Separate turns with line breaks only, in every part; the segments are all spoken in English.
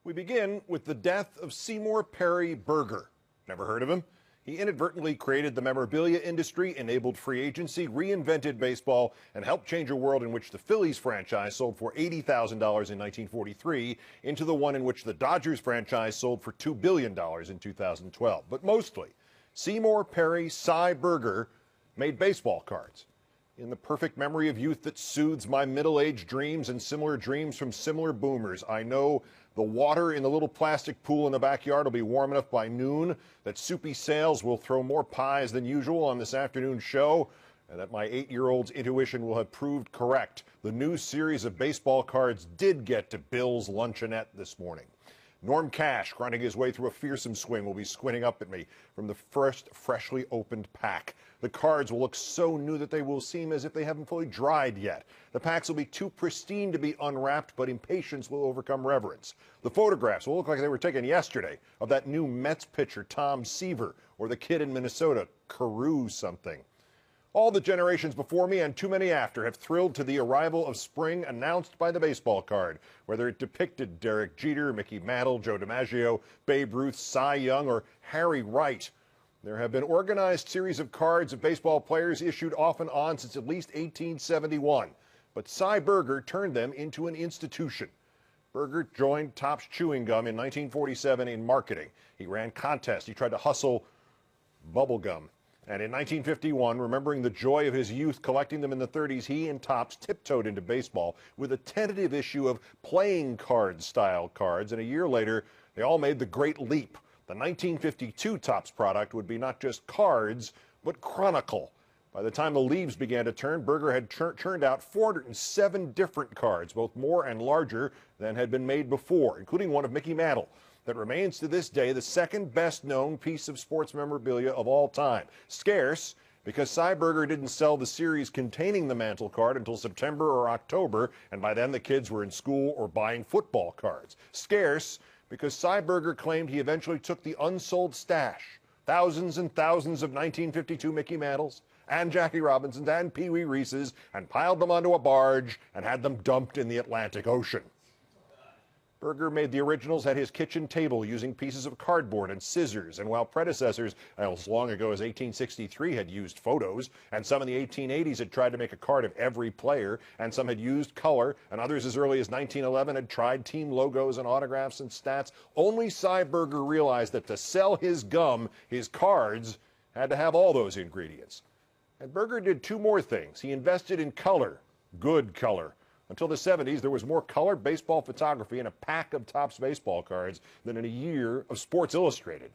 We begin with the death of Seymour Perry Berger. Never heard of him? He inadvertently created the memorabilia industry, enabled free agency, reinvented baseball, and helped change a world in which the Phillies franchise sold for $80,000 in 1943 into the one in which the Dodgers franchise sold for $2 billion in 2012. But mostly, Seymour Perry Sy Berger made baseball cards. In the perfect memory of youth that soothes my middle-aged dreams and similar dreams from similar boomers, I know the water in the little plastic pool in the backyard will be warm enough by noon, that Soupy Sales will throw more pies than usual on this afternoon's show, and that my 8-year-old's intuition will have proved correct. The new series of baseball cards did get to Bill's luncheonette this morning. Norm Cash, grinding his way through a fearsome swing, will be squinting up at me from the first freshly opened pack. The cards will look so new that they will seem as if they haven't fully dried yet. The packs will be too pristine to be unwrapped, but impatience will overcome reverence. The photographs will look like they were taken yesterday of that new Mets pitcher, Tom Seaver, or the kid in Minnesota, Carew something. All the generations before me and too many after have thrilled to the arrival of spring announced by the baseball card, whether it depicted Derek Jeter, Mickey Mantle, Joe DiMaggio, Babe Ruth, Cy Young, or Harry Wright. There have been organized series of cards of baseball players issued off and on since at least 1871, but Sy Berger turned them into an institution. Berger joined Topps Chewing Gum in 1947 in marketing. He ran contests. He tried to hustle bubble gum. And in 1951, remembering the joy of his youth collecting them in the 30s, he and Topps tiptoed into baseball with a tentative issue of playing card-style cards. And a year later, they all made the great leap. The 1952 Topps product would be not just cards, but Chronicle. By the time the leaves began to turn, Berger had churned out 407 different cards, both more and larger than had been made before, including one of Mickey Mantle, that remains to this day the second best known piece of sports memorabilia of all time. Scarce because Sy Berger didn't sell the series containing the Mantle card until September or October, and by then the kids were in school or buying football cards. Scarce because Sy Berger claimed he eventually took the unsold stash, thousands and thousands of 1952 Mickey Mantles and Jackie Robinsons and Pee Wee Reeses, and piled them onto a barge and had them dumped in the Atlantic Ocean. Berger made the originals at his kitchen table using pieces of cardboard and scissors, and while predecessors as long ago as 1863 had used photos, and some in the 1880s had tried to make a card of every player, and some had used color, and others as early as 1911 had tried team logos and autographs and stats, only Sy Berger realized that to sell his gum, his cards had to have all those ingredients. And Berger did two more things. He invested in color, good color. Until the 70s, there was more color baseball photography in a pack of Topps baseball cards than in a year of Sports Illustrated.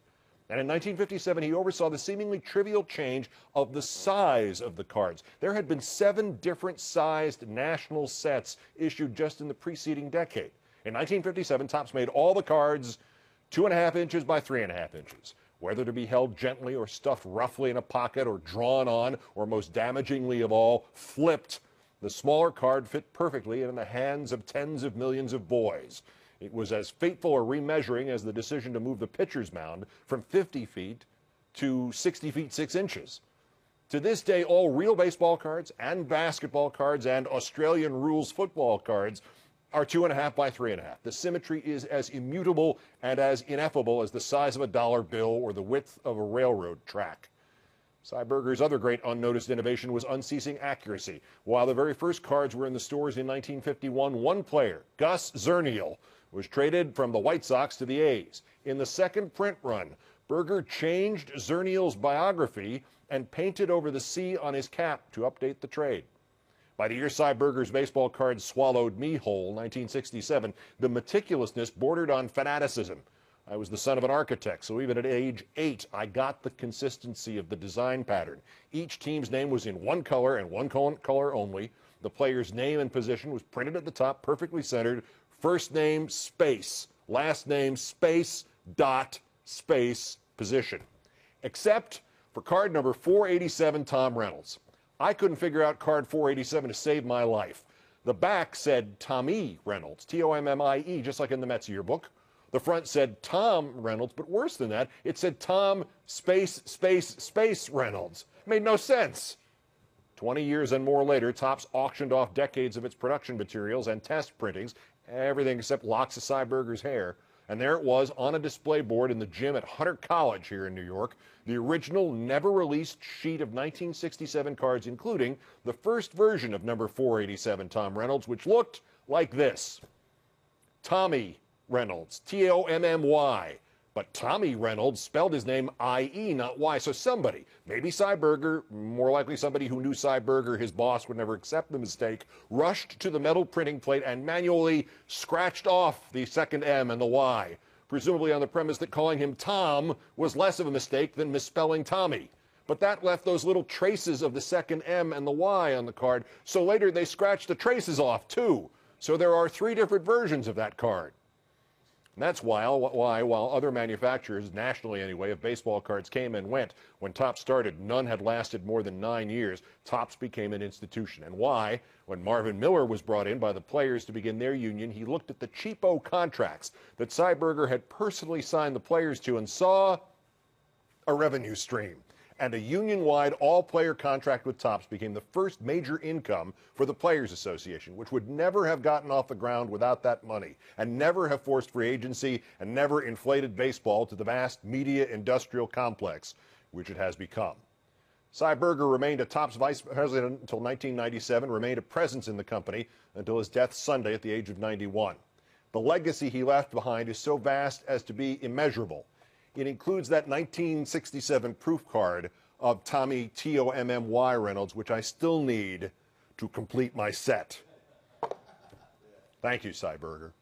And in 1957, he oversaw the seemingly trivial change of the size of the cards. There had been 7 different sized national sets issued just in the preceding decade. In 1957, Topps made all the cards 2.5 inches by 3.5 inches. Whether to be held gently or stuffed roughly in a pocket or drawn on, or most damagingly of all, flipped, the smaller card fit perfectly in the hands of tens of millions of boys. It was as fateful a remeasuring as the decision to move the pitcher's mound from 50 feet to 60 feet 6 inches. To this day, all real baseball cards and basketball cards and Australian rules football cards are 2.5 by 3.5. The symmetry is as immutable and as ineffable as the size of a dollar bill or the width of a railroad track. Sy Berger's other great unnoticed innovation was unceasing accuracy. While the very first cards were in the stores in 1951, one player, Gus Zernial, was traded from the White Sox to the A's. In the second print run, Berger changed Zernial's biography and painted over the C on his cap to update the trade. By the year Sy Berger's baseball cards swallowed me whole, 1967, the meticulousness bordered on fanaticism. I was the son of an architect, so even at age 8, I got the consistency of the design pattern. Each team's name was in one color and one color only. The player's name and position was printed at the top, perfectly centered. First name, space. Last name, space, dot, space, position. Except for card number 487, Tom Reynolds. I couldn't figure out card 487 to save my life. The back said Tommy Reynolds, T-O-M-M-I-E, just like in the Mets yearbook. The front said Tom Reynolds, but worse than that, it said Tom space Reynolds. Made no sense. 20 years and more later, Topps auctioned off decades of its production materials and test printings, everything except locks of Sy Berger's hair, And there it was on a display board in the gym at Hunter College here in New York, the original never-released sheet of 1967 cards, including the first version of number 487 Tom Reynolds, which looked like this. Tommy Reynolds, T-O-M-M-Y. But Tommy Reynolds spelled his name I-E, not Y. So somebody, maybe Sy Berger, more likely somebody who knew Sy Berger, his boss, would never accept the mistake, rushed to the metal printing plate and manually scratched off the second M and the Y, presumably on the premise that calling him Tom was less of a mistake than misspelling Tommy. But that left those little traces of the second M and the Y on the card, so later they scratched the traces off too. So there are 3 different versions of that card. And that's why, while other manufacturers, nationally anyway, of baseball cards came and went, when Topps started, none had lasted more than 9 years. Topps became an institution. And why, when Marvin Miller was brought in by the players to begin their union, he looked at the cheapo contracts that Sy Berger had personally signed the players to and saw a revenue stream. And a union-wide all-player contract with Topps became the first major income for the Players Association, which would never have gotten off the ground without that money, and never have forced free agency, and never inflated baseball to the vast media industrial complex which it has become. Sy Berger remained a Topps vice president until 1997, remained a presence in the company until his death Sunday at the age of 91. The legacy he left behind is so vast as to be immeasurable. It includes that 1967 proof card of Tommy T-O-M-M-Y Reynolds, which I still need to complete my set. Thank you, Sy Berger.